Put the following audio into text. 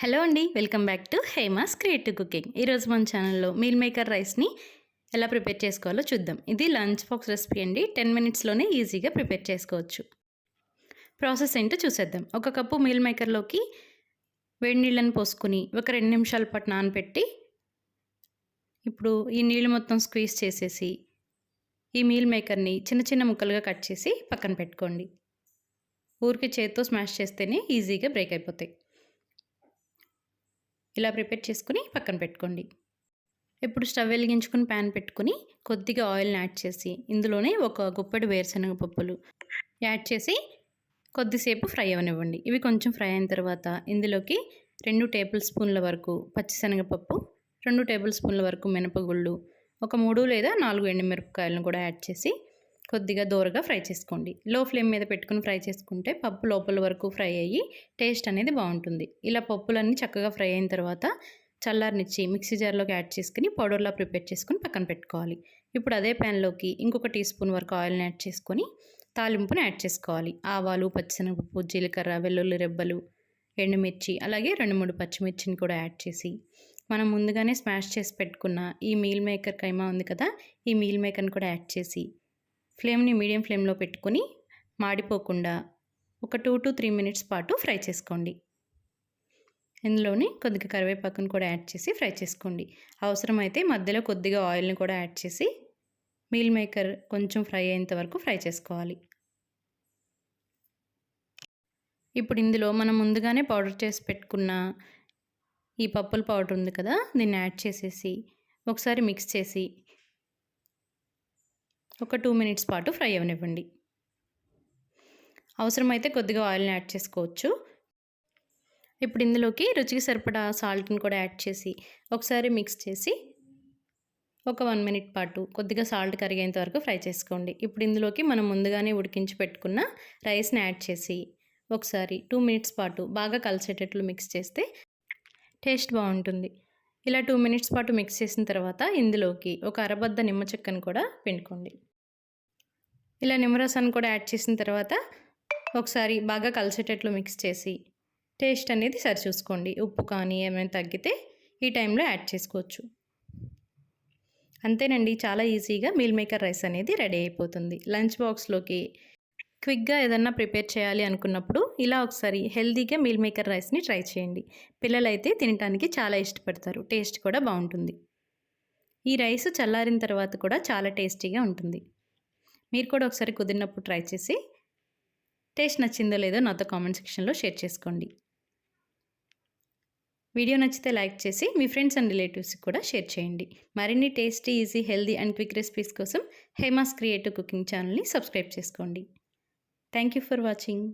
Hello అండి, welcome back to Hema's creative cooking. ఈరోజు మన ఛానల్లో మీల్ మేకర్ రైస్ని ఎలా ప్రిపేర్ చేసుకోవాలో చూద్దాం. ఇది లంచ్ బాక్స్ రెసిపీ అండి. 10 మినిట్స్లోనే ఈజీగా ప్రిపేర్ చేసుకోవచ్చు. ప్రాసెస్ ఏంటో చూసేద్దాం. ఒక కప్పు మీల్ మేకర్లోకి వేడి నీళ్ళని పోసుకుని ఒక 2 నిమిషాల పాటు నానబెట్టి ఇప్పుడు ఈ నీళ్ళు మొత్తం స్క్వీజ్ చేసేసి ఈ మీల్ మేకర్ని చిన్న చిన్న ముక్కలుగా కట్ చేసి పక్కన పెట్టుకోండి. ఊరికి చేత్తో స్మాష్ చేస్తేనే ఈజీగా బ్రేక్ అయిపోతాయి. ఇలా ప్రిపేర్ చేసుకుని పక్కన పెట్టుకోండి. ఇప్పుడు స్టవ్ వెలిగించుకుని ప్యాన్ పెట్టుకుని కొద్దిగా ఆయిల్ని యాడ్ చేసి ఇందులోనే ఒక గుప్పెడు వేరుశనగ పప్పులు యాడ్ చేసి కొద్దిసేపు ఫ్రై అవనివ్వండి. ఇవి కొంచెం ఫ్రై అయిన తర్వాత ఇందులోకి 2 టేబుల్ స్పూన్ల వరకు పచ్చిశనగపప్పు, 2 టేబుల్ స్పూన్ల వరకు మినపగుళ్ళు, ఒక 3 లేదా 4 ఎండుమిరపకాయలను కూడా యాడ్ చేసి కొద్దిగా దోరగా ఫ్రై చేసుకోండి. లో ఫ్లేమ్ మీద పెట్టుకుని ఫ్రై చేసుకుంటే పప్పు లోపల వరకు ఫ్రై అయ్యి టేస్ట్ అనేది బాగుంటుంది. ఇలా పప్పులన్నీ చక్కగా ఫ్రై అయిన తర్వాత చల్లారనిచ్చి మిక్సీ జార్లోకి యాడ్ చేసుకుని పౌడర్లా ప్రిపేర్ చేసుకుని పక్కన పెట్టుకోవాలి. ఇప్పుడు అదే ప్యాన్లోకి ఇంకొక టీ స్పూన్ వరకు ఆయిల్ని యాడ్ చేసుకొని తాలింపుని యాడ్ చేసుకోవాలి. ఆవాలు, పచ్చిశనగపప్పు, జీలకర్ర, వెల్లుల్లి రెబ్బలు, ఎండుమిర్చి, అలాగే 2-3 పచ్చిమిర్చిని కూడా యాడ్ చేసి మనం ముందుగానే స్మాష్ చేసి పెట్టుకున్న ఈ మీల్ మేకర్ కైమా ఉంది కదా, ఈ మీల్ మేకర్ని కూడా యాడ్ చేసి ఫ్లేమ్ని మీడియం ఫ్లేమ్లో పెట్టుకొని మాడిపోకుండా ఒక 2 to 3 మినిట్స్ పాటు ఫ్రై చేసుకోండి. ఇందులోని కొద్దిగా కరివేపాకును కూడా యాడ్ చేసి ఫ్రై చేసుకోండి. అవసరమైతే మధ్యలో కొద్దిగా ఆయిల్ని కూడా యాడ్ చేసి మీల్ మేకర్ కొంచెం ఫ్రై అయ్యేంత వరకు ఫ్రై చేసుకోవాలి. ఇప్పుడు ఇందులో మనం ముందుగానే పౌడర్ చేసి పెట్టుకున్న ఈ పప్పుల పౌడర్ ఉంది కదా, దీన్ని యాడ్ చేసేసి ఒకసారి మిక్స్ చేసి ఒక 2 మినిట్స్ పాటు ఫ్రై అవనివ్వండి. అవసరమైతే కొద్దిగా ఆయిల్ని యాడ్ చేసుకోవచ్చు. ఇప్పుడు ఇందులోకి రుచికి సరిపడా సాల్ట్ని కూడా యాడ్ చేసి ఒకసారి మిక్స్ చేసి ఒక 1 మినిట్ పాటు కొద్దిగా సాల్ట్ కరిగేంత వరకు ఫ్రై చేసుకోండి. ఇప్పుడు ఇందులోకి మనం ముందుగానే ఉడికించి పెట్టుకున్న రైస్ని యాడ్ చేసి ఒకసారి 2 మినిట్స్ పాటు బాగా కలిసేటట్లు మిక్స్ చేస్తే టేస్ట్ బాగుంటుంది. ఇలా 2 మినిట్స్ పాటు మిక్స్ చేసిన తర్వాత ఇందులోకి ఒక అరబద్ద నిమ్మ చెక్కను కూడా పిండుకోండి. ఇలా నిమ్మరసాన్ని కూడా యాడ్ చేసిన తర్వాత ఒకసారి బాగా కలిసేటట్లు మిక్స్ చేసి టేస్ట్ అనేది సరి చూసుకోండి. ఉప్పు కానీ ఏమైనా తగ్గితే ఈ టైంలో యాడ్ చేసుకోవచ్చు. అంతేనండి, చాలా ఈజీగా మీల్ మేకర్ రైస్ అనేది రెడీ అయిపోతుంది. లంచ్ బాక్స్లోకి క్విక్గా ఏదన్నా ప్రిపేర్ చేయాలి అనుకున్నప్పుడు ఇలా ఒకసారి హెల్తీగా మీల్ మేకర్ రైస్ని ట్రై చేయండి. పిల్లలైతే తినడానికి చాలా ఇష్టపడతారు. టేస్ట్ కూడా బాగుంటుంది. ఈ రైస్ చల్లారిన తర్వాత కూడా చాలా టేస్టీగా ఉంటుంది. మీరు కూడా ఒకసారి కుదిరినప్పుడు ట్రై చేసి టేస్ట్ నచ్చిందో లేదో నాతో కామెంట్ సెక్షన్లో షేర్ చేసుకోండి. వీడియో నచ్చితే లైక్ చేసి మీ ఫ్రెండ్స్ అండ్ రిలేటివ్స్కి కూడా షేర్ చేయండి. మరిన్ని tasty, easy, healthy and quick recipes కోసం హేమాస్ క్రియేటివ్ కుకింగ్ ఛానల్ని సబ్స్క్రైబ్ చేసుకోండి. Thank you for watching.